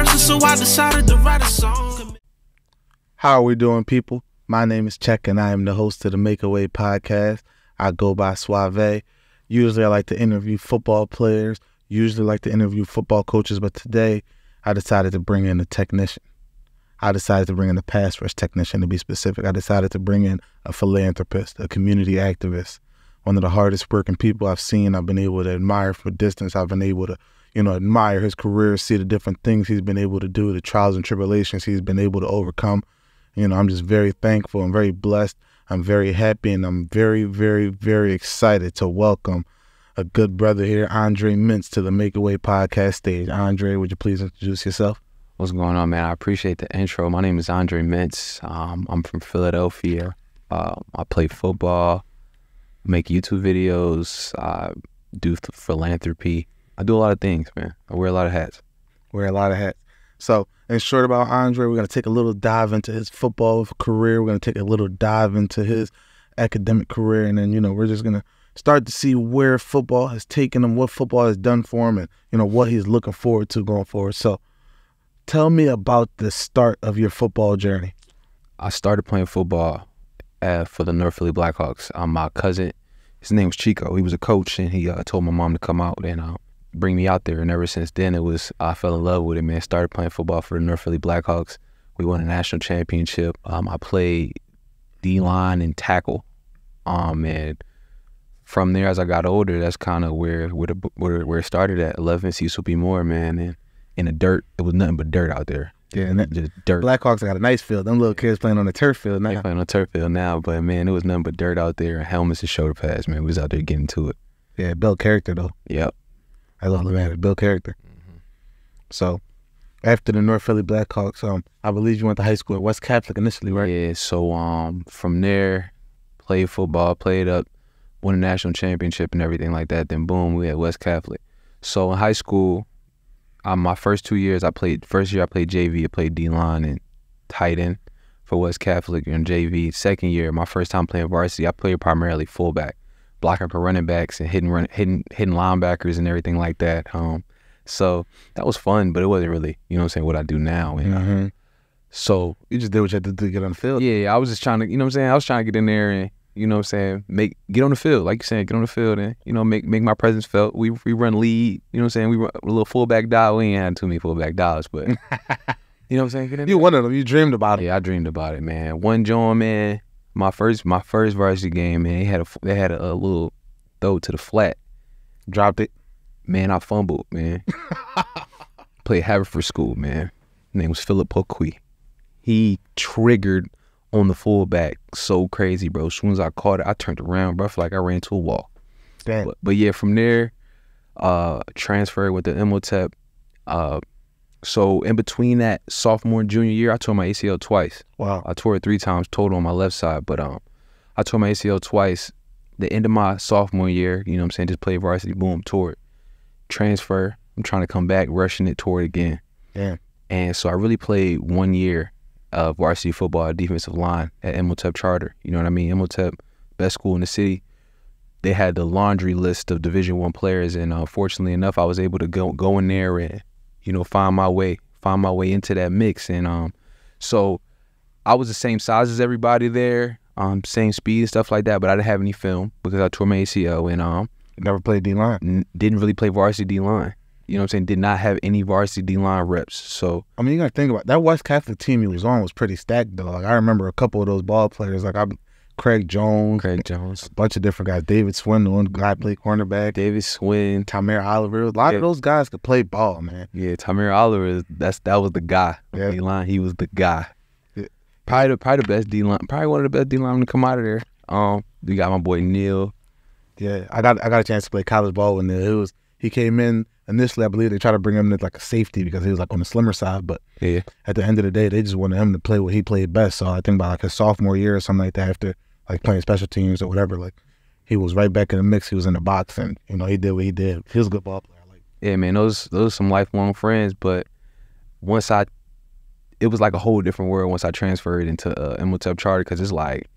person, so I decided to write a song. How are we doing, people? My name is Check, and I am the host of the Makeaway podcast. I go by Suave. Usually I like to interview football players, usually like to interview football coaches, but today I decided to bring in a technician. I decided to bring in a pass rush technician, to be specific. I decided to bring in a philanthropist, a community activist, one of the hardest working people I've seen. I've been able to admire from a distance. I've been able to, admire his career, see the different things he's been able to do, the trials and tribulations he's been able to overcome. I'm just very thankful. I'm very blessed. I'm very happy, and I'm very, very, very excited to welcome a good brother here, Andre Mintze, to the Makeaway podcast stage. Andre, would you please introduce yourself? What's going on, man? I appreciate the intro. My name is Andre Mintze. I'm from Philadelphia. I play football, make YouTube videos, do philanthropy. I do a lot of things, man. I wear a lot of hats. So, in short about Andre, we're going to take a little dive into his football career. We're going to take a little dive into his academic career. And then, we're just going to start to see where football has taken him, what football has done for him, and, what he's looking forward to going forward. So, tell me about the start of your football journey. I started playing football for the North Philly Blackhawks. My cousin, his name was Chico. He was a coach, and he told my mom to come out and bring me out there. And ever since then, I fell in love with it, man. Started playing football for the North Philly Blackhawks. We won a national championship. I played D-line and tackle. And from there, as I got older, that's kind of where it started at. 11 Cecil B. Moore, man. And in the dirt, it was nothing but dirt out there. Yeah, and just dirt. Blackhawks got a nice field. Them little kids playing on the turf field now. They playing on the turf field now, but man, it was nothing but dirt out there. Helmets and shoulder pads, man. We was out there getting to it. Yeah, built character though. Yep. I love the man. It built character. Mm-hmm. So, after the North Philly Blackhawks, I believe you went to high school at West Catholic initially, right? Yeah. So from there, played football, played up, won a national championship and everything like that. Then boom, we had West Catholic. So in high school, my first 2 years, first year I played JV, I played D-line and tight end for West Catholic and JV. Second year, my first time playing varsity, I played primarily fullback, blocking for running backs and hitting linebackers and everything like that. So that was fun, but it wasn't really, what I do now. And, so you just did what you had to do to get on the field. Yeah, I was just trying to, I was trying to get in there and, get on the field, like you saying, get on the field and, make my presence felt. We run lead, we run a little fullback dial. We ain't had too many fullback dials, but, Get in You one of them. You dreamed about it. Yeah, I dreamed about it, man. One joint, man. My first varsity game, man. They had a little throw to the flat. Dropped it. Man, I fumbled, man. Played Haverford School, man. His name was Philip Poquey. He triggered on the fullback so crazy, bro. As soon as I caught it, I turned around, bro. I feel like I ran into a wall. Damn. But yeah, from there, transferred with the Imhotep. So in between that sophomore and junior year, I tore my ACL twice. Wow. I tore it 3 times total on my left side, but I tore my ACL twice. The end of my sophomore year, just played varsity, boom, tore it. Transfer, I'm trying to come back, rushing it, tore it again. Damn. And so I really played 1 year of varsity football, defensive line at Imhotep Charter. You know what I mean? Imhotep, best school in the city. They had the laundry list of Division I players, and fortunately enough, I was able to go in there and find my way into that mix. And so I was the same size as everybody there, same speed and stuff like that, but I didn't have any film because I tore my ACL and never played D-line. Didn't really play varsity D-line. Did not have any varsity D-line reps. So I mean, you gotta think about it. That West Catholic team he was on was pretty stacked though. Like I remember a couple of those ball players, like Craig Jones, a bunch of different guys. David Swindle, guy played cornerback. David Swin, Tamir Oliver. A lot of those guys could play ball, man. Yeah, Tamir Oliver, that was the guy. Yeah. D-line, he was the guy. Yeah. Probably the best D-line. Probably one of the best D-linemen to come out of there. You got my boy Neil. Yeah, I got a chance to play college ball with Neil. He came in initially. I believe they tried to bring him in like a safety because he was like on the slimmer side. But yeah, at the end of the day, they just wanted him to play what he played best. So I think about like his sophomore year or something like that, after like playing special teams or whatever, like he was right back in the mix. He was in the box, and he did what he did. He was a good ball player. Yeah, man, those are some lifelong friends. But it was like a whole different world once I transferred into Imhotep Charter, because it's like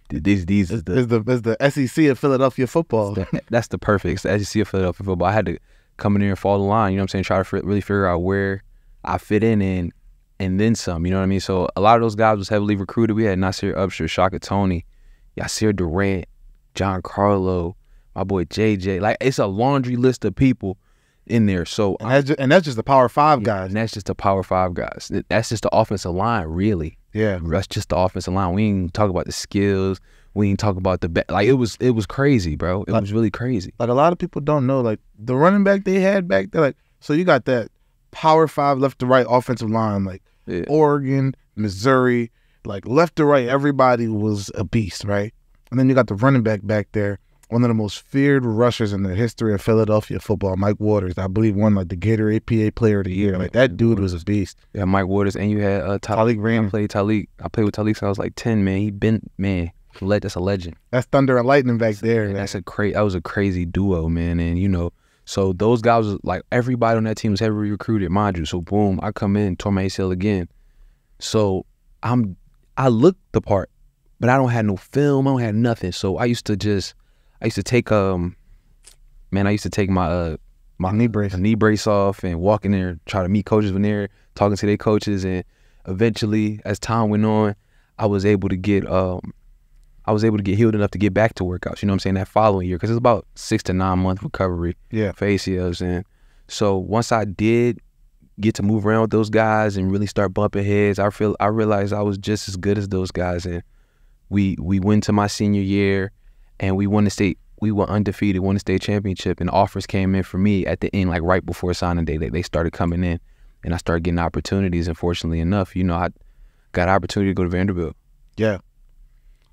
these is the SEC of Philadelphia football. That's the perfect. It's the SEC of Philadelphia football. I had to come in there and follow the line. You know what I'm saying? Try to really figure out where I fit in and then some, you know what I mean? So a lot of those guys was heavily recruited. We had Nasir Upshur, Shaka Tony, Yasir Durant, John Carlo, my boy JJ. Like, it's a laundry list of people in there. So and that's just the Power 5 guys. And that's just the Power 5 guys. That's just the offensive line, really. Yeah. That's just the offensive line. We ain't talk about the skills. We ain't talk about the like it was crazy, bro. It was really crazy. Like, a lot of people don't know, like, the running back they had back there, like, so you got that Power 5 left to right offensive line, like Oregon, Missouri, like left to right, everybody was a beast, right? And then you got the running back there, one of the most feared rushers in the history of Philadelphia football, Mike Waters. I believe won like the Gator APA Player of the Year. Like, that dude was a beast. Yeah, Mike Waters, and you had Talik Raymond. I played with Talik since I was like 10, man. That's a legend. That's thunder and lightning back there. Man. That was a crazy duo, man. And you know, so those guys was like, everybody on that team was heavily recruited, mind you. So boom, I come in, tore my ACL again. So I look the part, but I don't have no film. I don't have nothing. So I used to take my knee brace off and walk in there, try to meet coaches in there, talking to their coaches, and eventually, as time went on, I was able to get healed enough to get back to workouts. You know what I'm saying? That following year, because it's about 6 to 9 month recovery for ACLs. And so once I did get to move around with those guys and really start bumping heads, I realized I was just as good as those guys. And we went to my senior year, and we won the state. We were undefeated, won the state championship, and offers came in for me at the end, like right before signing day. They started coming in, and I started getting opportunities. And fortunately enough, you know, I got an opportunity to go to Vanderbilt. Yeah.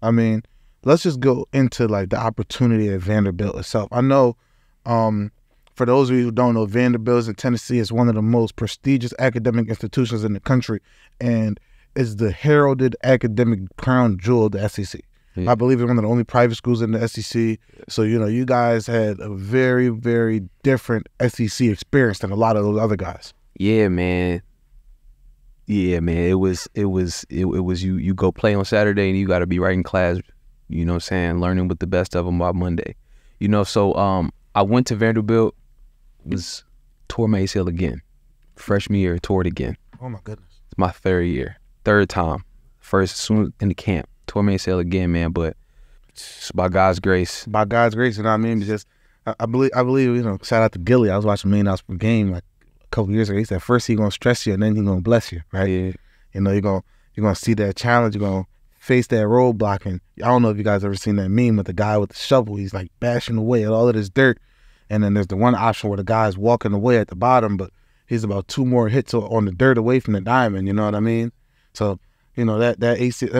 I mean, let's just go into like the opportunity at Vanderbilt itself. I know, for those of you who don't know, Vanderbilt in Tennessee is one of the most prestigious academic institutions in the country, and is the heralded academic crown jewel of the SEC. Yeah. I believe it's one of the only private schools in the SEC. So, you know, you guys had a very, very different SEC experience than a lot of those other guys. Yeah, man. It was you go play on Saturday and you got to be right in class, you know what I'm saying, learning with the best of them by Monday. You know, so I went to Vanderbilt, tore my ACL again. Freshman year, tore it again. Oh my goodness. It's my third time. First, soon in the camp, tore my ACL again, man, but it's by God's grace. By God's grace, you know what I mean? Just I believe, you know, shout out to Gilly. I was watching $1 Million per Game like a couple years ago. He said first he's gonna stress you and then he's gonna bless you, right? Yeah. You know, you're gonna see that challenge, you're gonna face that roadblock. And I don't know if you guys ever seen that meme with the guy with the shovel. He's like bashing away at all of this dirt, and then there's the one option where the guy's walking away at the bottom, but he's about 2 more hits on the dirt away from the diamond. You know what I mean? So, you know, them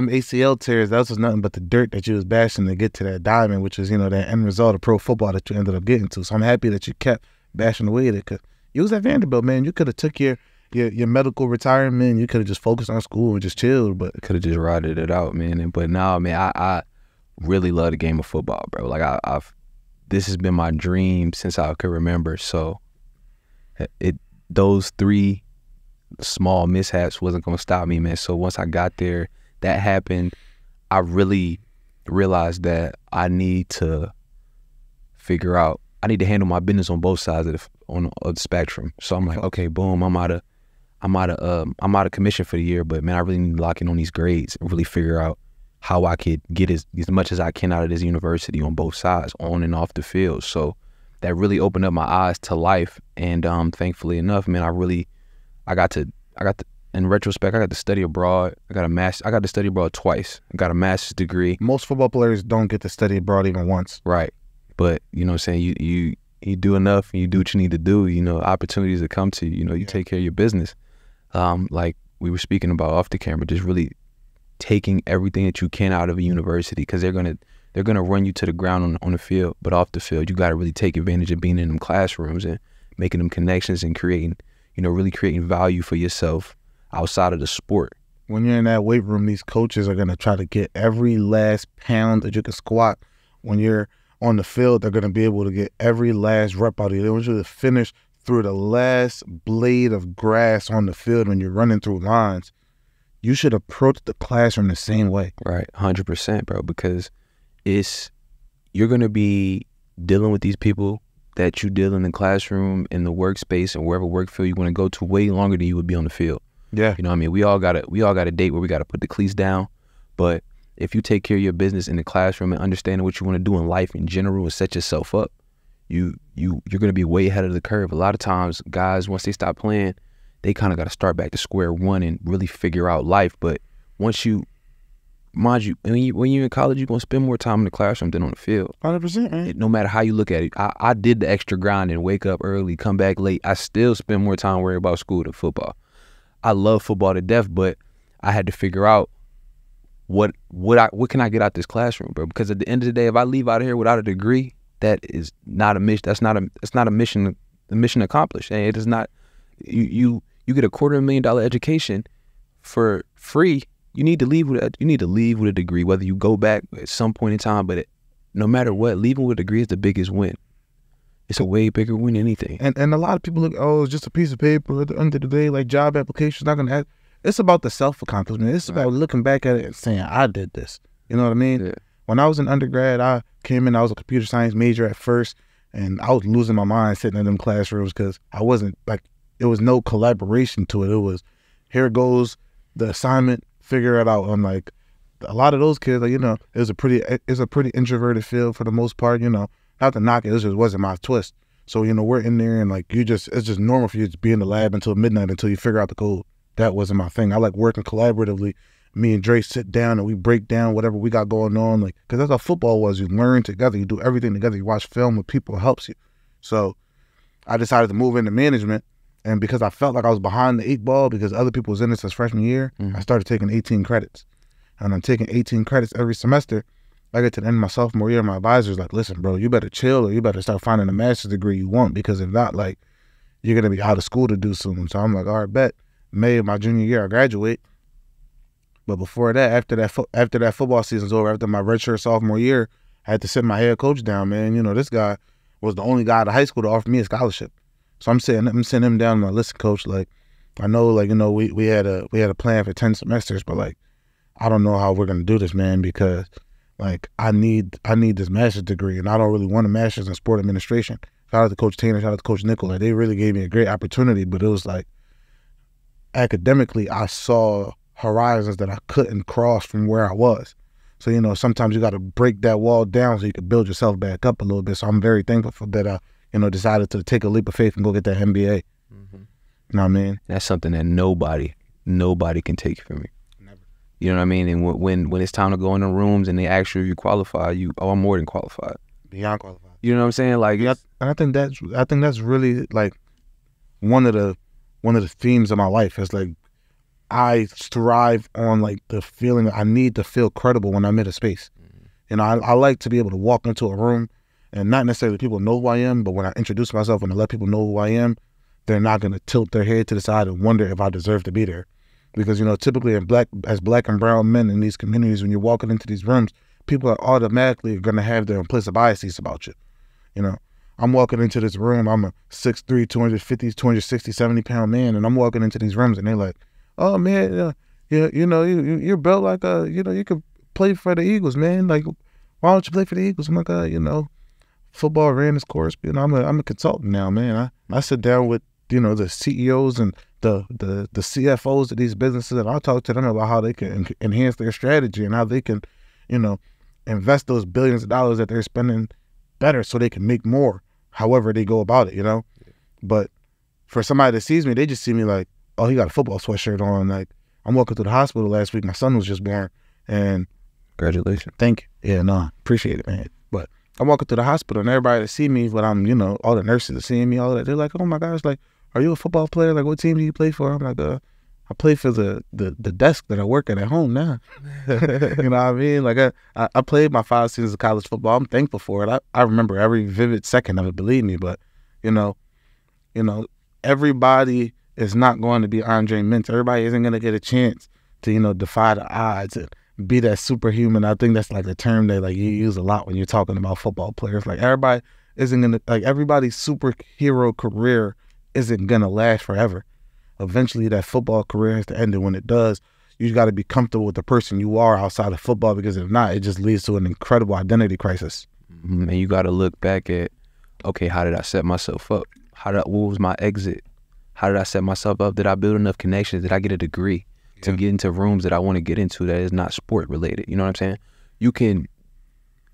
ACL tears, that was nothing but the dirt that you was bashing to get to that diamond, which is, you know, that end result of pro football that you ended up getting to. So I'm happy that you kept bashing away at it, because you was at Vanderbilt, man. You could have took your medical retirement. You could have just focused on school and just chilled, but could have just rided it out, man. But now, man, I really love the game of football, bro. Like this has been my dream since I could remember. So those 3 small mishaps wasn't gonna stop me, man. So once I got there, that happened. I really realized that I need to handle my business on both sides of the spectrum. So I'm like, okay, boom, I'm out of commission for the year, but man, I really need to lock in on these grades and really figure out how I could get as much as I can out of this university on both sides, on and off the field. So that really opened up my eyes to life, and thankfully enough, man, I got to in retrospect, I got to study abroad. I got to study abroad twice. I got a master's degree. Most football players don't get to study abroad even once. Right. But, you know what I'm saying, you do enough and you do what you need to do, you know, opportunities that come to you, you know, you take care of your business. Like we were speaking about off the camera, just really taking everything that you can out of a university, because they're gonna run you to the ground on the field, but off the field, you got to really take advantage of being in them classrooms and making them connections and really creating value for yourself outside of the sport. When you're in that weight room, these coaches are going to try to get every last pound that you can squat. When you're on the field, they're going to be able to get every last rep out of you. They want you to finish through the last blade of grass on the field when you're running through lines. You should approach the classroom the same way. Right, 100%, bro, because you're going to be dealing with these people that you deal in the classroom, in the workspace, and wherever work field you want to go to way longer than you would be on the field. Yeah. You know what I mean? We all got a date where we got to put the cleats down. But if you take care of your business in the classroom and understanding what you want to do in life in general and set yourself up, you're going to be way ahead of the curve. A lot of times, guys, once they stop playing, they kind of got to start back to square one and really figure out life. But once you, mind you, when you're in college, you're going to spend more time in the classroom than on the field. 100%, man. No matter how you look at it. I did the extra grind and wake up early, come back late. I still spend more time worrying about school than football. I love football to death, but I had to figure out what can I get out this classroom, bro? Because at the end of the day, if I leave out of here without a degree, that is not a mission. That's not a mission. The mission accomplished, and it is not. You get a $250,000 education for free. You need to leave with a degree, whether you go back at some point in time. But no matter what, leaving with a degree is the biggest win. It's a way bigger win than anything. And a lot of people look, oh, it's just a piece of paper. At the end of the day, like job applications, not gonna have. It's about the self-accomplishment. It's about looking back at it and saying, I did this. You know what I mean? Yeah. When I was in undergrad, I came in, I was a computer science major at first, and I was losing my mind sitting in them classrooms because I wasn't, like, there was no collaboration to it. It was, here goes the assignment, figure it out. I'm like, a lot of those kids, like, you know, it's a pretty introverted field for the most part, you know. Not to knock it, it just wasn't my twist. So, you know, we're in there and, like, it's just normal for you to be in the lab until midnight until you figure out the code. That wasn't my thing. I like working collaboratively. Me and Dre sit down and we break down whatever we got going on. Like, because that's how football was. You learn together. You do everything together. You watch film with people. It helps you. So I decided to move into management. And because I felt like I was behind the 8 ball because other people was in it since freshman year, I started taking 18 credits. And I'm taking 18 credits every semester. I get to the end of my sophomore year, my advisor's like, listen, bro, you better chill or you better start finding a master's degree you want because if not, like, you're going to be out of school to do soon. So I'm like, all right, bet. May of my junior year, I graduate. But before that, after that football season's over, after my redshirt sophomore year, I had to sit my head coach down, man. You know, this guy was the only guy at the high school to offer me a scholarship. So I'm sitting him down and like, listen, coach, like, I know, like, you know, we had a plan for 10 semesters, but like, I don't know how we're gonna do this, man, because like I need this master's degree and I don't really want a master's in sport administration. Shout out to Coach Tanner, shout out to Coach Nickel. Like, they really gave me a great opportunity, but it was like academically I saw horizons that I couldn't cross from where I was. So, you know, sometimes you got to break that wall down so you can build yourself back up a little bit. So I'm very thankful that I, you know, decided to take a leap of faith and go get that MBA. You know what I mean? That's something that nobody can take from me. Never. You know what I mean? And when it's time to go in the rooms and they ask you if you qualify, I'm more than qualified. Beyond qualified. You know what I'm saying? Like, yeah, and I think that's really like one of the themes of my life. Is like I strive on like the feeling that I need to feel credible when I'm in a space. You know, I like to be able to walk into a room and not necessarily people know who I am, but when I introduce myself and I let people know who I am, they're not going to tilt their head to the side and wonder if I deserve to be there. Because, you know, typically as black and brown men in these communities, when you're walking into these rooms, people are automatically going to have their implicit biases about you. You know, I'm walking into this room, I'm a 6'3", 250, 260, 70-pound man, and I'm walking into these rooms and they're like, oh, man, you know, you're built like you know, you could play for the Eagles, man. Like, why don't you play for the Eagles? I'm like, you know, football ran its course. You know, I'm a consultant now, man. I sit down with, you know, the CEOs and the CFOs of these businesses, and I'll talk to them about how they can enhance their strategy and how they can, you know, invest those billions of dollars that they're spending better so they can make more, however they go about it, you know? Yeah. But for somebody that sees me, they just see me like, oh, he got a football sweatshirt on. Like, I'm walking through the hospital last week. My son was just born. And congratulations. Thank you. Yeah, no, appreciate it, man. But I'm walking through the hospital and everybody that see me, but I'm, you know, all the nurses are seeing me, all that. They're like, oh my gosh, like, are you a football player? Like, what team do you play for? I'm like, I play for the desk that I work at home now. You know what I mean? Like, I played my 5 seasons of college football. I'm thankful for it. I remember every vivid second of it, believe me. But, you know, everybody is not going to be Andre Mintze. Everybody isn't going to get a chance to, you know, defy the odds and be that superhuman. I think that's like the term that like you use a lot when you're talking about football players. Like, everybody isn't going to, like, everybody's superhero career isn't going to last forever. Eventually that football career has to end, and when it does, you got to be comfortable with the person you are outside of football, because if not, it just leads to an incredible identity crisis. And you got to look back at okay, how did I set myself up? What was my exit? How did I set myself up? Did I build enough connections? Did I get a degree to get into rooms that I want to get into that is not sport related? You know what I'm saying?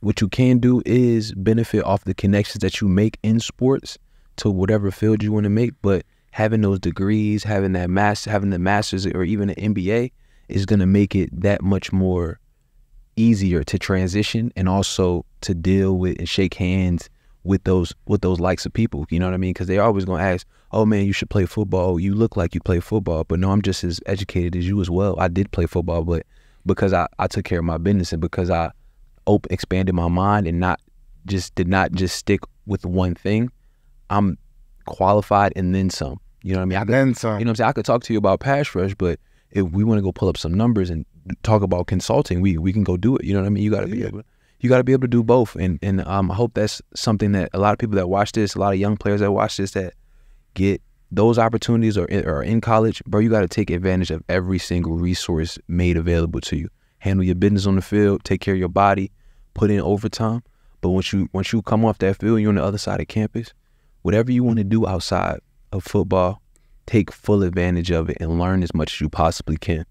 What you can do is benefit off the connections that you make in sports to whatever field you want to make, but having those degrees, having the master's or even an MBA is going to make it that much more easier to transition and also to deal with and shake hands with those likes of people. You know what I mean? Because they're always going to ask, oh man, you should play football. You look like you play football. But no, I'm just as educated as you as well. I did play football, but because I took care of my business and because I expanded my mind and did not just stick with one thing, I'm qualified and then some. You know what I mean? Then some. You know what I'm saying? I could talk to you about pass rush, but if we want to go pull up some numbers and talk about consulting, we can go do it. You know what I mean? You got to be able to do both. And I hope that's something that a lot of people that watch this, a lot of young players that watch this that get those opportunities or are in college, bro, you got to take advantage of every single resource made available to you. Handle your business on the field, take care of your body, put in overtime. But once you come off that field, you're on the other side of campus, whatever you want to do outside of football, take full advantage of it and learn as much as you possibly can.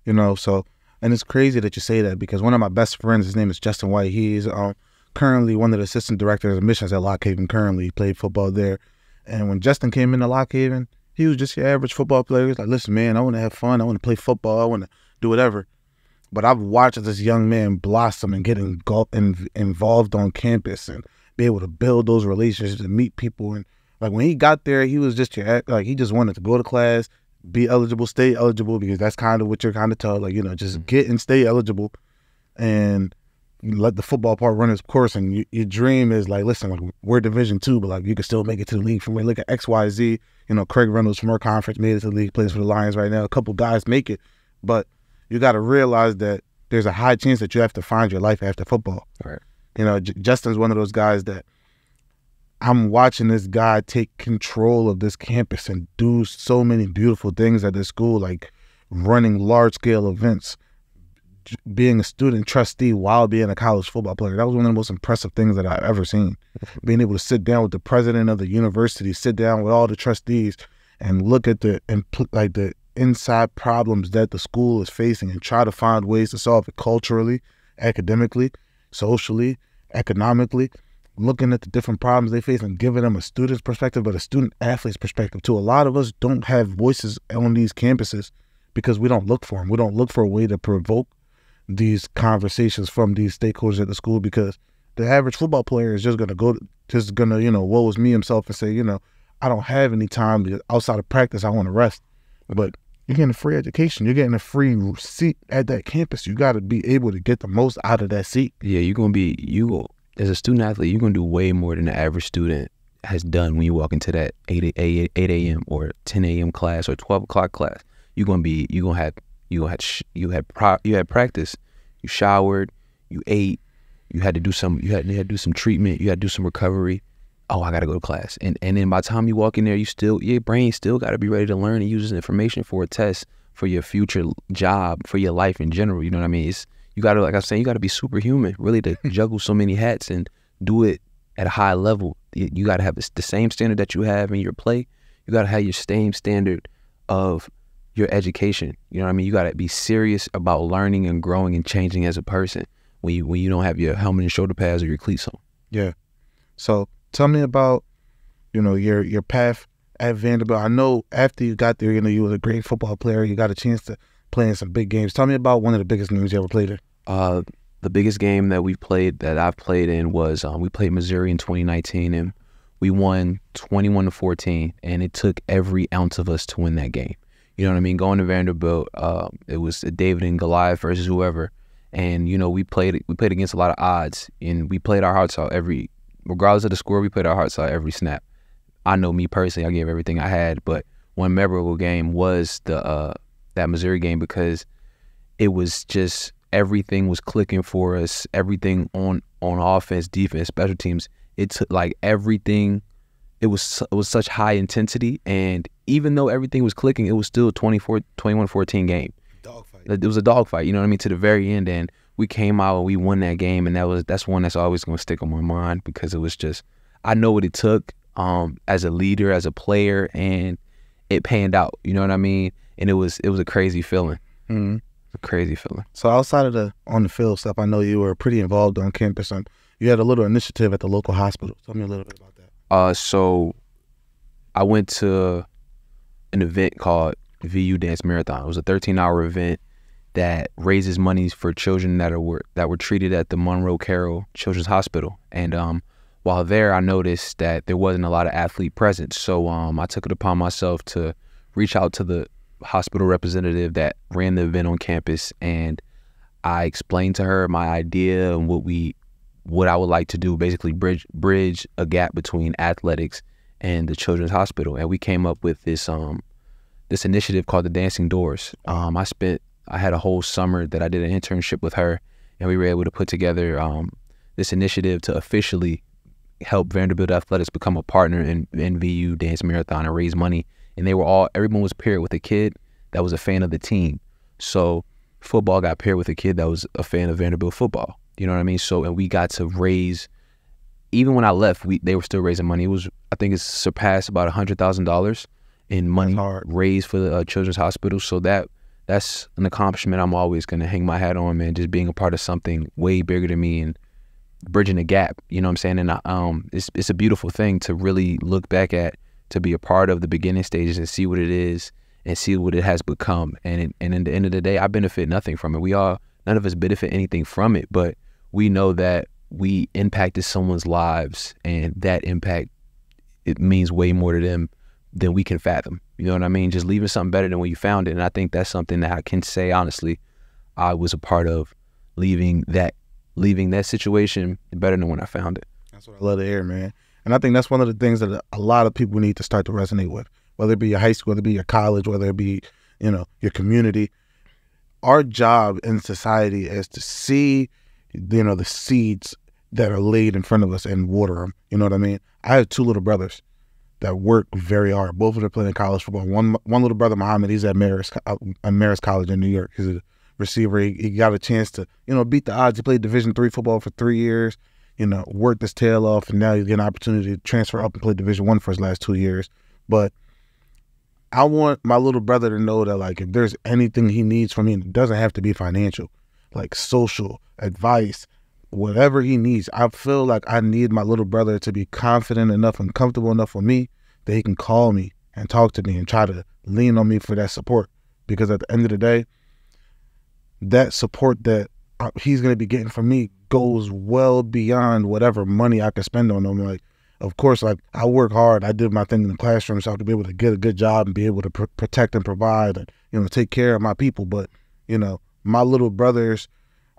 You know, so, and it's crazy that you say that because one of my best friends, his name is Justin White. He's currently one of the assistant directors of admissions at Lock Haven currently. He played football there. And when Justin came into Lock Haven, he was just your average football player. He's like, listen, man, I want to have fun. I want to play football. I want to do whatever. But I've watched this young man blossom and get involved on campus and be able to build those relationships and meet people. And like when he got there, he was just he just wanted to go to class, be eligible, stay eligible, because that's kind of what you're kind of told. Like, you know, just get and stay eligible and let the football part run its course. And your dream is like, listen, like we're Division II, but like you can still make it to the league. From look at XYZ, you know, Craig Reynolds from our conference made it to the league, plays for the Lions right now. A couple guys make it, but you got to realize that there's a high chance that you have to find your life after football. Right. You know, Justin's one of those guys that I'm watching this guy take control of this campus and do so many beautiful things at this school, like running large-scale events, being a student trustee while being a college football player. That was one of the most impressive things that I've ever seen. Being able to sit down with the president of the university, sit down with all the trustees and look at the inside problems that the school is facing and try to find ways to solve it culturally, academically, socially, economically, looking at the different problems they face and giving them a student's perspective, but a student athlete's perspective too. A lot of us don't have voices on these campuses because we don't look for them. We don't look for a way to provoke these conversations from these stakeholders at the school, because the average football player is just going to you know, woe is me himself and say, you know, I don't have any time outside of practice. I want to rest. But you're getting a free education. You're getting a free seat at that campus. You got to be able to get the most out of that seat. Yeah, as a student athlete, you're going to do way more than the average student has done when you walk into that 8 a.m. or 10 a.m. class or 12 o'clock class. You had practice, you showered, you ate, you had to do some treatment, you had to do some recovery. Oh, I got to go to class. And then by the time you walk in there, your brain still got to be ready to learn and use this information for a test, for your future job, for your life in general. You know what I mean? You got to, like I was saying, you got to be superhuman, really, to juggle so many hats and do it at a high level. You got to have the same standard that you have in your play. You got to have your same standard of your education. You know what I mean? You got to be serious about learning and growing and changing as a person when you don't have your helmet and shoulder pads or your cleats on. Yeah. So tell me about, you know, your path at Vanderbilt. I know after you got there, you know, you were a great football player. You got a chance to play in some big games. Tell me about one of the biggest games you ever played in. The biggest game that I've played in was we played Missouri in 2019, and we won 21-14, and it took every ounce of us to win that game. You know what I mean? Going to Vanderbilt, it was a David and Goliath versus whoever, and you know we played against a lot of odds, and we played our hearts out regardless of the score. We played our hearts out every snap. I know me personally, I gave everything I had, but one memorable game was that Missouri game, because it was just everything was clicking for us. Everything on offense, defense, special teams. It took like everything. It was such high intensity, and even though everything was clicking, it was still a 21-14 game. Dogfight. It was a dogfight, you know what I mean, to the very end, and we came out and we won that game, and that's one that's always going to stick on my mind, because it was just, I know what it took as a leader, as a player, and it panned out. You know what I mean? And it was a crazy feeling. Mm-hmm. A crazy feeling. So outside of the on the field stuff, I know you were pretty involved on campus, and you had a little initiative at the local hospital. Tell me a little bit about that. So I went to an event called VU Dance Marathon. It was a 13-hour event that raises money for children that were treated at the Monroe Carroll Children's Hospital. And while there, I noticed that there wasn't a lot of athlete presence. So I took it upon myself to reach out to the hospital representative that ran the event on campus, and I explained to her my idea and what I would like to do, basically bridge a gap between athletics and the Children's Hospital. And we came up with this initiative called the Dancing Doors. I had a whole summer that I did an internship with her, and we were able to put together this initiative to officially help Vanderbilt Athletics become a partner in VU Dance Marathon and raise money. And everyone was paired with a kid that was a fan of the team. So football got paired with a kid that was a fan of Vanderbilt football. You know what I mean? So, and we got to raise, even when I left, they were still raising money. I think it's surpassed about $100,000 in money raised for the Children's Hospital. So that's an accomplishment I'm always going to hang my hat on, man, just being a part of something way bigger than me and bridging the gap. You know what I'm saying? And it's a beautiful thing to really look back at, to be a part of the beginning stages and see what it is and see what it has become. And in the end of the day, I benefit nothing from it. None of us benefit anything from it, but we know that we impacted someone's lives, and that impact, it means way more to them than we can fathom. You know what I mean? Just leaving something better than when you found it. And I think that's something that I can say honestly, I was a part of leaving that situation better than when I found it. That's what I love to hear, man. And I think that's one of the things that a lot of people need to start to resonate with, whether it be your high school, whether it be your college, whether it be, your community. Our job in society is to see, the seeds that are laid in front of us and water them. You know what I mean? I have two little brothers that work very hard. Both of them playing college football. One little brother, Muhammad, he's at Marist College in New York. He's a receiver. He got a chance to, beat the odds. He played Division III football for 3 years. Worked his tail off, and now he's getting an opportunity to transfer up and play Division I for his last 2 years. But I want my little brother to know that, like, if there's anything he needs from me, it doesn't have to be financial, like social advice, whatever he needs. I feel like I need my little brother to be confident enough and comfortable enough with me that he can call me and talk to me and try to lean on me for that support. Because at the end of the day, that support that he's going to be getting from me goes well beyond whatever money I could spend on him. Like, of course, like, I work hard. I did my thing in the classroom, so I have to be able to get a good job and be able to protect and provide and, take care of my people. But, my little brothers,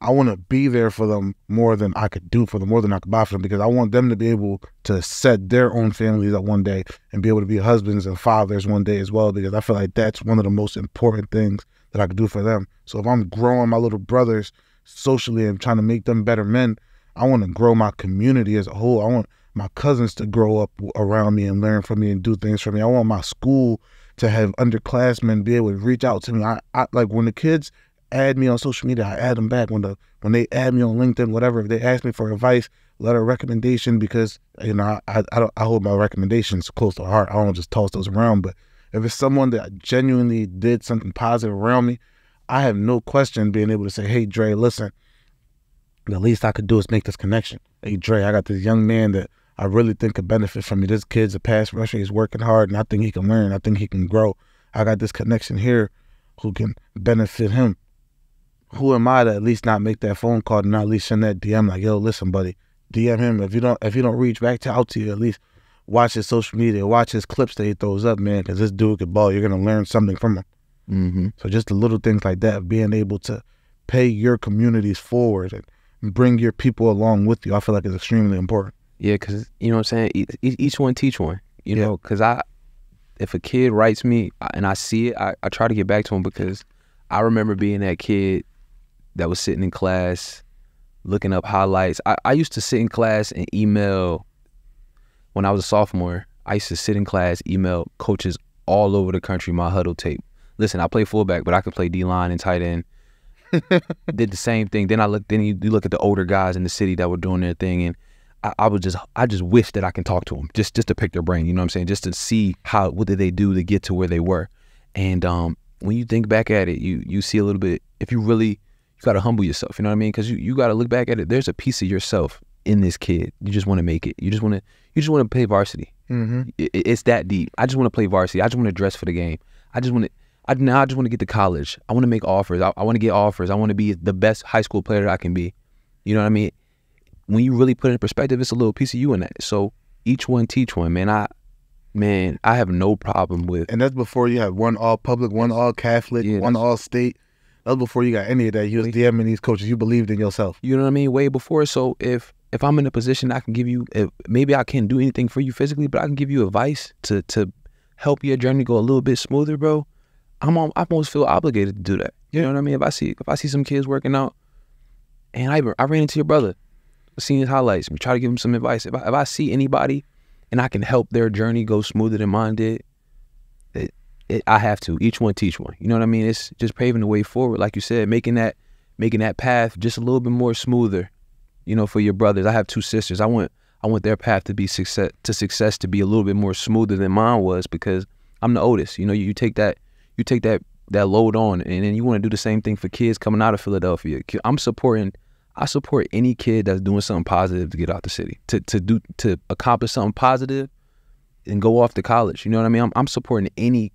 I want to be there for them more than I could do for them, more than I could buy for them, because I want them to be able to set their own families up one day and be able to be husbands and fathers one day as well, because I feel like that's one of the most important things that I could do for them. So if I'm growing my little brothers socially and trying to make them better men, I want to grow my community as a whole. I want my cousins to grow up around me and learn from me and do things for me. I want my school to have underclassmen be able to reach out to me. I like, when the kids add me on social media, I add them back. When they add me on LinkedIn, whatever, if they ask me for advice, letter, recommendation, because I hold my recommendations close to heart. I don't just toss those around. But if it's someone that genuinely did something positive around me, I have no question being able to say, hey, Dre, listen, the least I could do is make this connection. Hey, Dre, I got this young man that I really think could benefit from me. This kid's a pass rusher. He's working hard, and I think he can learn. I think he can grow. I got this connection here who can benefit him. Who am I to at least not make that phone call and not at least send that DM like, yo, listen, buddy, DM him. If you don't reach back out to you, at least watch his social media, watch his clips that he throws up, man, because this dude can ball. You're going to learn something from him. Mm-hmm. So just the little things like that, being able to pay your communities forward and bring your people along with you, I feel like is extremely important. Yeah, because, you know what I'm saying, each one teach one, you know, because if a kid writes me and I see it, I try to get back to him, because I remember being that kid that was sitting in class looking up highlights. I used to sit in class and email, when I was a sophomore, I used to sit in class, email coaches all over the country my huddle tape. Listen, I play fullback, but I could play D-line and tight end. Did the same thing. Then you look at the older guys in the city that were doing their thing, and I just wish that I can talk to them, just to pick their brain. You know what I'm saying? Just to see what did they do to get to where they were. And when you think back at it, you see a little bit. If you got to humble yourself. You know what I mean? Because you got to look back at it. There's a piece of yourself in this kid. You just want to make it. You just want to play varsity. Mm-hmm. It's that deep. I just want to play varsity. I just want to dress for the game. I just want to get to college. I want to make offers. I want to get offers. I want to be the best high school player that I can be. You know what I mean? When you really put it in perspective, it's a little piece of you in that. So each one teach one, man. I have no problem with. And that's before you had one all public, one all Catholic, one all state. That was before you got any of that. You was DMing these coaches. You believed in yourself. You know what I mean? Way before. So if I'm in a position I can give you, maybe I can't do anything for you physically, but I can give you advice to help your journey go a little bit smoother, bro. I almost feel obligated to do that. You know what I mean? If I see some kids working out, and I ran into your brother, seen his highlights, try to give him some advice. If I see anybody and I can help their journey go smoother than mine did, I have to. Each one teach one. You know what I mean? It's just paving the way forward, like you said, making that path just a little bit more smoother. You know, for your brothers. I have 2 sisters. I want their path to be success to be a little bit more smoother than mine was, because I'm the oldest. You know, you take that load on, and then you want to do the same thing for kids coming out of Philadelphia. I support any kid that's doing something positive to get out the city, to accomplish something positive and go off to college. You know what I mean? I'm supporting any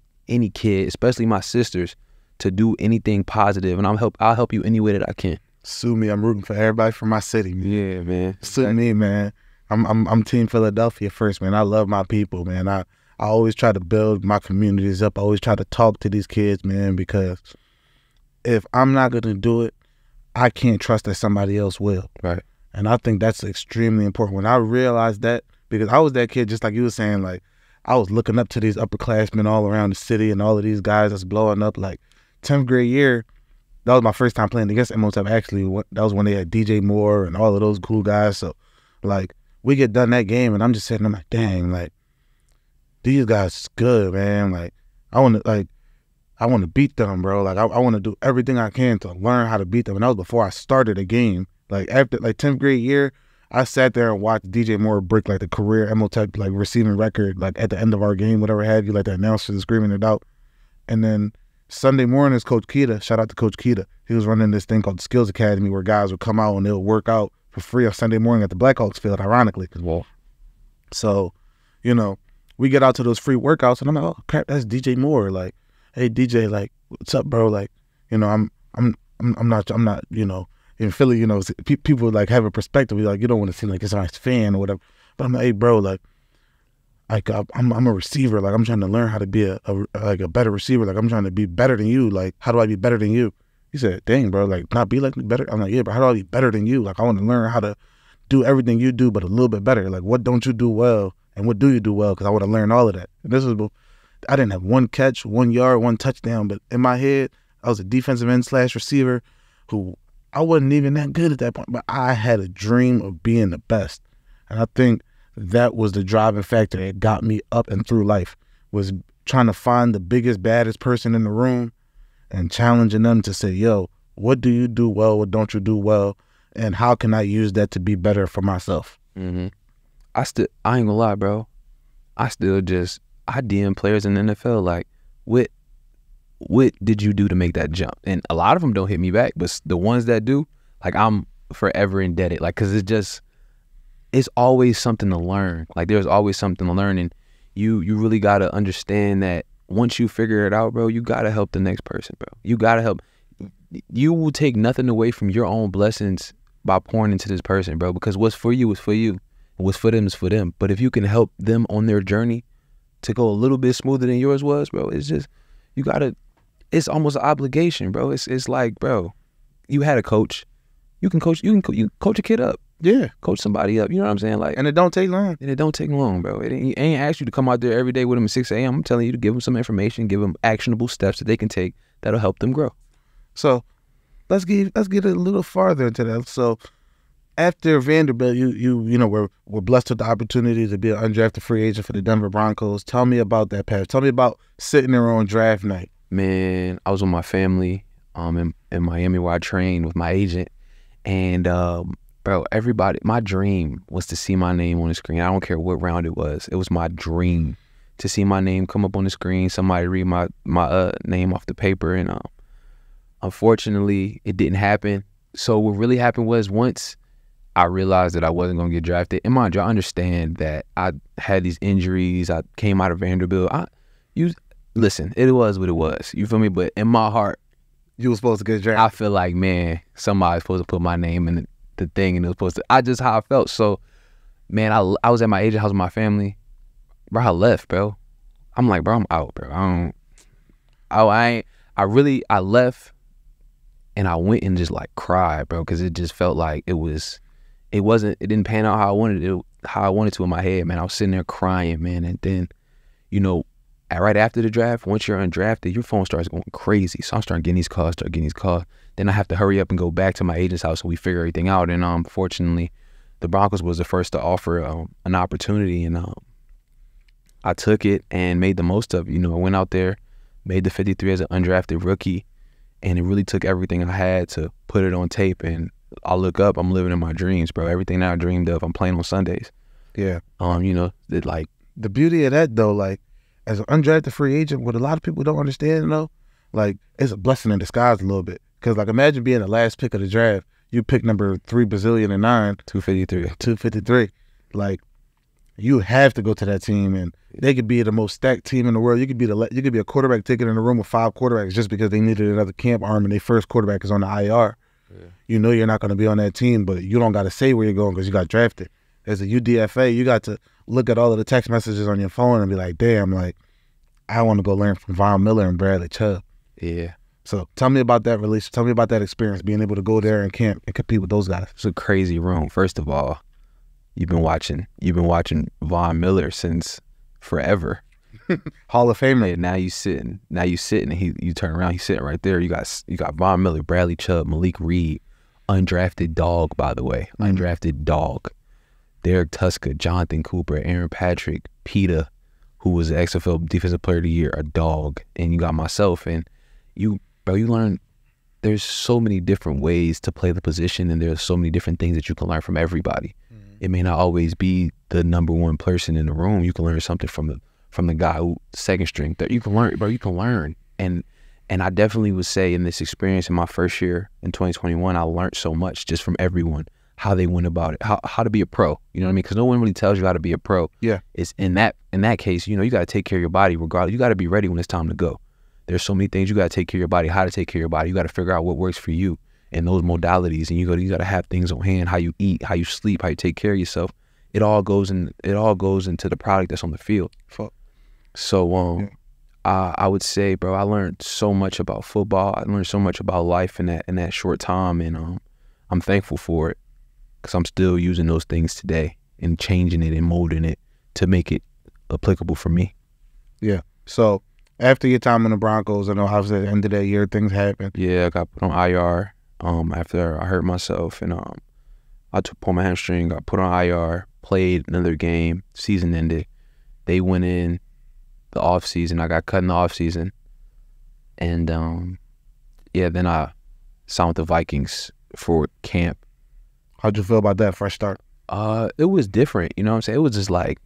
kid, especially my sisters, to do anything positive, and I'll help you any way that I can. Sue me. I'm rooting for everybody from my city, man. Yeah, man. Sue me, man. I'm Team Philadelphia first, man. I love my people, man. I always try to build my communities up. I always try to talk to these kids, man, because if I'm not going to do it, I can't trust that somebody else will. Right. And I think that's extremely important. When I realized that, because I was that kid, just like you were saying, like, I was looking up to these upperclassmen all around the city and all of these guys that's blowing up. Like, 10th grade year, that was my first time playing against Imhotep, actually. That was when they had DJ Moore and all of those cool guys. So, like, we get done that game, and I'm just sitting there like, dang, like, these guys is good, man. Like, I want to beat them, bro. Like, I want to do everything I can to learn how to beat them. And that was before I started a game. Like, after, like, 10th grade year, I sat there and watched DJ Moore break, like, the career Imhotep, like, receiving record, like, at the end of our game, whatever have you, like, the announcers screaming it out. And then Sunday mornings, Coach Keita, shout out to Coach Keita, he was running this thing called the Skills Academy where guys would come out and they would work out for free on Sunday morning at the Blackhawks field, ironically. Well, so, you know, we get out to those free workouts, and I'm like, oh crap, that's DJ Moore. Like, hey DJ, like, what's up, bro? Like, you know, I'm not, you know, in Philly, you know, people like have a perspective. Like, you don't want to seem like it's a nice fan or whatever. But I'm like, hey, bro, like I'm a receiver. Like, I'm trying to learn how to be a better receiver. Like, I'm trying to be better than you. Like, how do I be better than you? He said, dang, bro, like, not be like me better. I'm like, yeah, but how do I be better than you? Like, I want to learn how to do everything you do, but a little bit better. Like, what don't you do well, and what do you do well? Because I want to learn all of that. And this was, I didn't have 1 catch, 1 yard, 1 touchdown, but in my head, I was a defensive end / receiver who I wasn't even that good at that point, but I had a dream of being the best. And I think that was the driving factor that got me up and through life, was trying to find the biggest, baddest person in the room and challenging them to say, yo, what do you do well? What don't you do well? And how can I use that to be better for myself? Mm-hmm. I ain't gonna lie, bro. I DM players in the NFL like, what did you do to make that jump? And a lot of them don't hit me back, but the ones that do, like, I'm forever indebted. Like, cause it's always something to learn. Like, there's always something to learn, and you really gotta understand that once you figure it out, bro, you gotta help the next person, bro. You gotta help. You will take nothing away from your own blessings by pouring into this person, bro, because what's for you is for you, and what's for them is for them. But if you can help them on their journey to go a little bit smoother than yours was, bro, it's just, you gotta, it's almost an obligation, bro. It's like, bro, you had a coach. You can coach a kid up. Yeah. Coach somebody up. You know what I'm saying? Like, and it don't take long. And it don't take long, bro. It ain't asked you to come out there every day with them at 6 a.m. I'm telling you to give them some information, give them actionable steps that they can take that'll help them grow. So let's get a little farther into that. So after Vanderbilt, you know, we're blessed with the opportunity to be an undrafted free agent for the Denver Broncos. Tell me about that path. Tell me about sitting there on draft night. Man, I was with my family in Miami where I trained with my agent, and bro, everybody, my dream was to see my name on the screen. I don't care what round it was. It was my dream to see my name come up on the screen, somebody read my name off the paper. And unfortunately, it didn't happen. So what really happened was once I realized that I wasn't going to get drafted, and mind you, I understand that I had these injuries. I came out of Vanderbilt. Listen, it was what it was. You feel me? But in my heart, You were supposed to get drafted. I feel like, man, somebody's supposed to put my name in the thing, and it was supposed to. I just how I felt. So, man, I was at my agent house with my family. Bro, I left, bro. I'm like, bro, I'm out, bro. I left, and I went and just like cried, bro, because it just felt like it didn't pan out how I wanted to in my head, man. I was sitting there crying, man, and then, you know, right after the draft, once you're undrafted, your phone starts going crazy. So I'm starting getting these calls. Then I have to hurry up and go back to my agent's house and we figure everything out. And fortunately, the Broncos was the first to offer an opportunity, and I took it and made the most of it. You know, I went out there, made the 53 as an undrafted rookie, and it really took everything I had to put it on tape. And I look up, I'm living in my dreams, bro. Everything that I dreamed of, I'm playing on Sundays. Yeah. You know, like The beauty of that, though, like, as an undrafted free agent, what a lot of people don't understand, though, like, it's a blessing in disguise a little bit. Because, like, imagine being the last pick of the draft. You pick number 3,009,000,000. 253. Like, you have to go to that team, and they could be the most stacked team in the world. You could be a quarterback ticket in a room with 5 quarterbacks just because they needed another camp arm and their first quarterback is on the IR. Yeah. You know you're not going to be on that team, but you don't got to say where you're going because you got drafted. As a UDFA, you got to look at all of the text messages on your phone and be like, damn, like, I want to go learn from Von Miller and Bradley Chubb. Yeah. So tell me about that release. Tell me about that experience, being able to go there and camp and compete with those guys. It's a crazy room. First of all, you've been watching Von Miller since forever. Hall of Famer. And now you sitting and you turn around, he's sitting right there. You got Von Miller, Bradley Chubb, Malik Reed, undrafted dog, by the way. Undrafted dog. Derek Tuska, Jonathan Cooper, Aaron Patrick, Peta, who was the XFL Defensive Player of the Year, a dog. And you got myself. And you learn there's so many different ways to play the position, and there's so many different things that you can learn from everybody. It may not always be the number one person in the room. You can learn something from the guy who second string. That you can learn, bro. You can learn. And I definitely would say in this experience in my first year in 2021, I learned so much just from everyone, how they went about it, how to be a pro. You know what I mean? Because no one really tells you how to be a pro. Yeah. It's in that case, you know, you got to take care of your body regardless. You got to be ready when it's time to go. There's so many things you got to take care of your body, how to take care of your body. You got to figure out what works for you in those modalities, and you got to have things on hand, how you eat, how you sleep, how you take care of yourself. It all goes into the product that's on the field. So I would say, bro, I learned so much about football. I learned so much about life in that short time, and I'm thankful for it because I'm still using those things today and changing it and molding it to make it applicable for me. Yeah. So after your time in the Broncos, I know how at the end of that year things happened. Yeah, I got put on IR after I hurt myself, and I pulled my hamstring, got put on IR, played another game, season ended. They went in the off season. I got cut in the off season, and then I signed with the Vikings for camp. How'd you feel about that fresh start? It was different. You know what I'm saying? It was just like,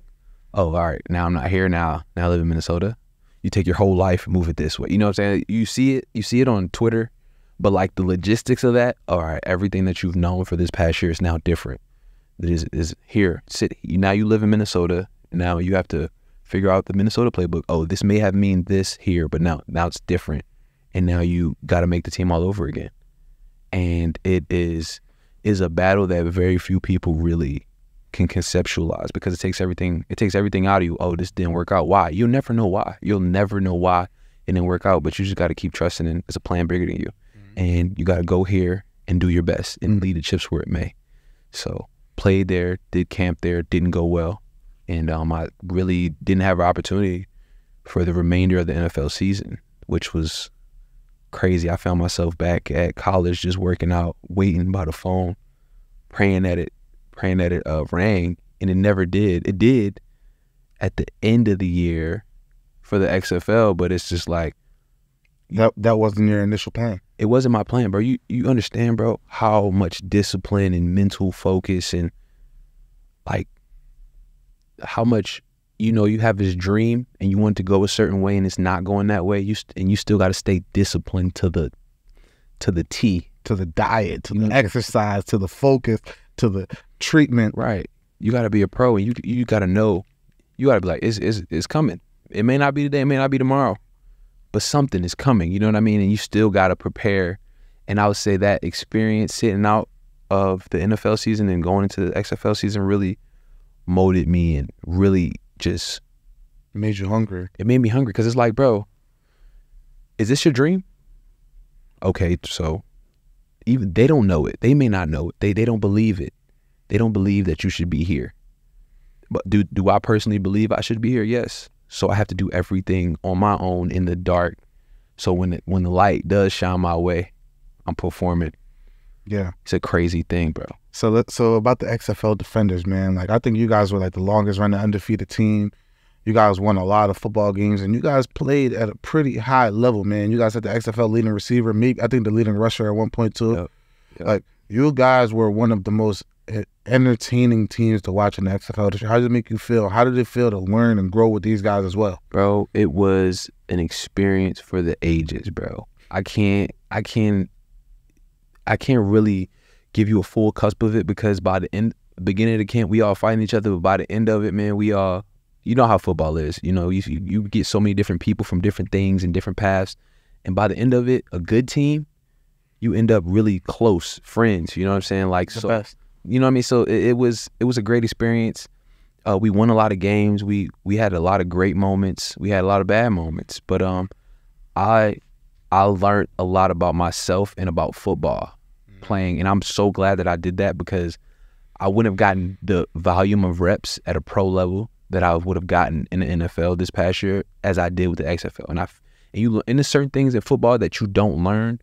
oh, all right, now I'm not here. Now I live in Minnesota. You take your whole life and move it this way. You know what I'm saying? You see it on Twitter, but like the logistics of that, all right, everything that you've known for this past year is now different. It is here. Now you live in Minnesota. Now you have to figure out the Minnesota playbook. Oh, this may have mean this here, but now it's different. And now you got to make the team all over again. And it is a battle that very few people really can conceptualize, because it takes everything out of you. Oh, this didn't work out. Why? You'll never know why. You'll never know why it didn't work out, but you just got to keep trusting in it's a plan bigger than you. And you got to go here and do your best and lead the chips where it may. So played there, did camp there, didn't go well. And I really didn't have an opportunity for the remainder of the NFL season, which was crazy. I found myself back at college just working out, waiting by the phone, praying that it rang, and it never did. It did at the end of the year for the XFL, but it's just like That wasn't your initial plan. It wasn't my plan, bro. You understand, bro, how much discipline and mental focus and like how much, you have this dream and you want to go a certain way and it's not going that way. You still got to stay disciplined to the T. To the diet, to the exercise, to the focus, to the treatment. Right. You got to be a pro, and you got to know. You got to be like, it's coming. It may not be today, it may not be tomorrow, but something is coming. You know what I mean? And you still got to prepare. And I would say that experience sitting out of the NFL season and going into the XFL season really molded me and really just made you hungry. It made me hungry because it's like, bro, is this your dream? Okay, so even they don't know it. They may not know it. They don't believe it. They don't believe that you should be here. But do I personally believe I should be here? Yes. So I have to do everything on my own in the dark. So when the light does shine my way, I'm performing. Yeah. It's a crazy thing, bro. So about the XFL Defenders, man, like I think you guys were like the longest running undefeated team. You guys won a lot of football games, and you guys played at a pretty high level, man. You guys had the XFL leading receiver, I think the leading rusher at one point too. Yep. Like you guys were one of the most entertaining teams to watch in the XFL. How did it make you feel? How did it feel to learn and grow with these guys as well? Bro, it was an experience for the ages, bro. I can't really give you a full cusp of it because by the beginning of the camp, we all fighting each other, but by the end of it, man, we all, you know how football is. You get so many different people from different things and different paths, and by the end of it, a good team, you end up really close friends. You know what I'm saying? Like the so, best. You know what I mean? So it was a great experience. We won a lot of games. We had a lot of great moments. We had a lot of bad moments. But I learned a lot about myself and about football playing, and I'm so glad that I did that because I wouldn't have gotten the volume of reps at a pro level that I would have gotten in the NFL this past year as I did with the XFL. And there's certain things in football that you don't learn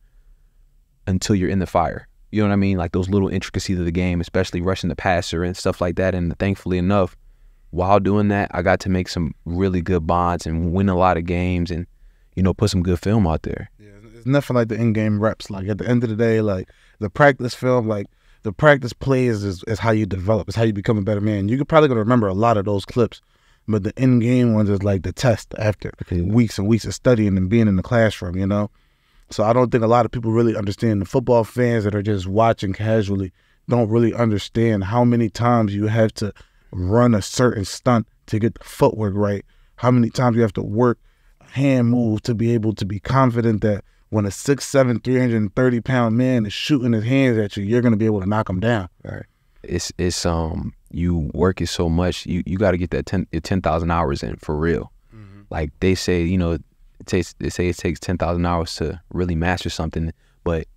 until you're in the fire. You know what I mean? Like those little intricacies of the game, especially rushing the passer and stuff like that. And thankfully enough, while doing that, I got to make some really good bonds and win a lot of games and, put some good film out there. Yeah, it's nothing like the in-game reps. Like at the end of the day, like the practice film, like the practice plays is how you develop. It's how you become a better man. You're probably going to remember a lot of those clips, but the in-game ones is like the test after weeks and weeks of studying and being in the classroom, So I don't think a lot of people really understand. The football fans that are just watching casually don't really understand how many times you have to run a certain stunt to get the footwork right, how many times you have to work a hand move to be able to be confident that when a 6'7", 330-pound man is shooting his hands at you, you're going to be able to knock him down. Right. It's you work it so much, you got to get that 10,000 hours in for real. Mm-hmm. Like they say, they say it takes 10,000 hours to really master something, but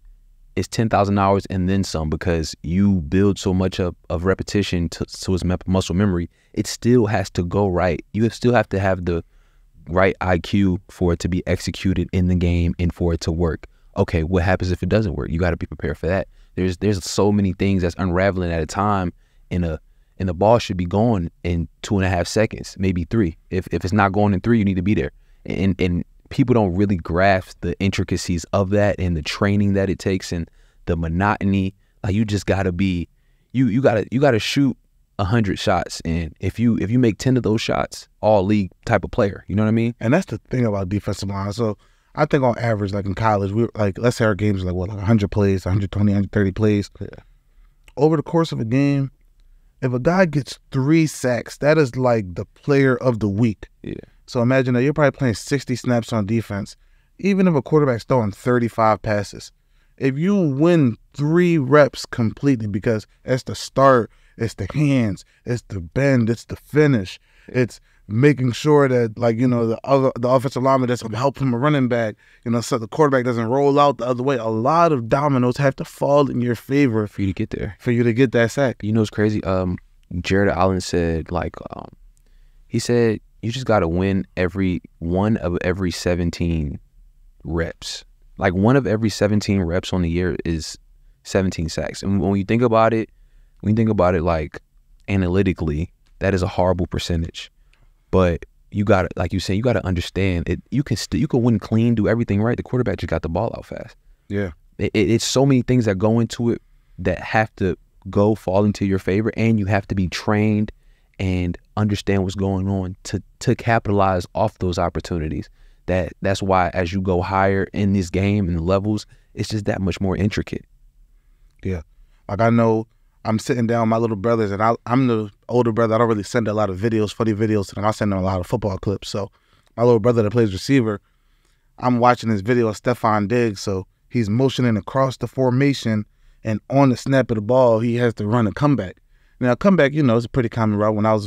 it's 10,000 hours and then some because you build so much of repetition to its muscle memory. It still has to go right. You still have to have the right IQ for it to be executed in the game and for it to work. Okay, what happens if it doesn't work? You got to be prepared for that. There's so many things that's unraveling at a time, and the ball should be going in 2.5 seconds, maybe 3. If it's not going in 3, you need to be there. And people don't really grasp the intricacies of that and the training that it takes and the monotony. Like you just gotta be, you gotta shoot 100 shots, and if you make 10 of those shots, all league type of player. You know what I mean? And that's the thing about defensive line. So I think on average, like in college, we like let's say our games are like 100 plays, 120, 130 plays. Yeah. Over the course of a game, if a guy gets 3 sacks, that is like the player of the week. Yeah. So imagine that you're probably playing 60 snaps on defense, even if a quarterback's throwing 35 passes. If you win 3 reps completely, because it's the start, it's the hands, it's the bend, it's the finish, it's making sure that the offensive lineman doesn't help from a running back, so the quarterback doesn't roll out the other way. A lot of dominoes have to fall in your favor for you to get there, for you to get that sack. It's crazy. Jared Allen said he said you just got to win every 17 reps. Like 1 of every 17 reps on the year is 17 sacks. And when you think about it like analytically, that is a horrible percentage. But you got to, like you said, you got to understand it. You can win clean, do everything right. The quarterback just got the ball out fast. Yeah. It's so many things that go into it that have to fall into your favor, and you have to be trained and understand what's going on to capitalize off those opportunities. That's why as you go higher in this game and the levels, it's just that much more intricate. Yeah. Like I know I'm sitting down with my little brothers, and I'm the older brother. I don't really send a lot of videos, funny videos to them. I send them a lot of football clips. So my little brother that plays receiver, I'm watching this video of Stephon Diggs. So he's motioning across the formation, and on the snap of the ball, he has to run a comeback. Now, comeback, you know, it's a pretty common route. When I was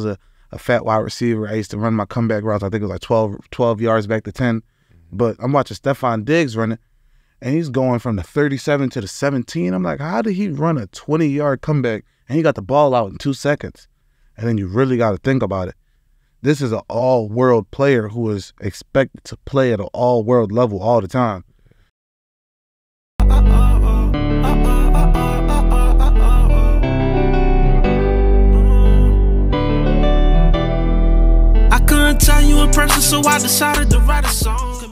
a fat wide receiver, I used to run my comeback routes. I think it was like 12 yards back to 10. But I'm watching Stephon Diggs running, and he's going from the 37 to the 17. I'm like, how did he run a 20-yard comeback, and he got the ball out in 2 seconds? And then you really got to think about it. This is an all-world player who is expected to play at an all-world level all the time. I couldn't tell you in person, so I decided to write a song.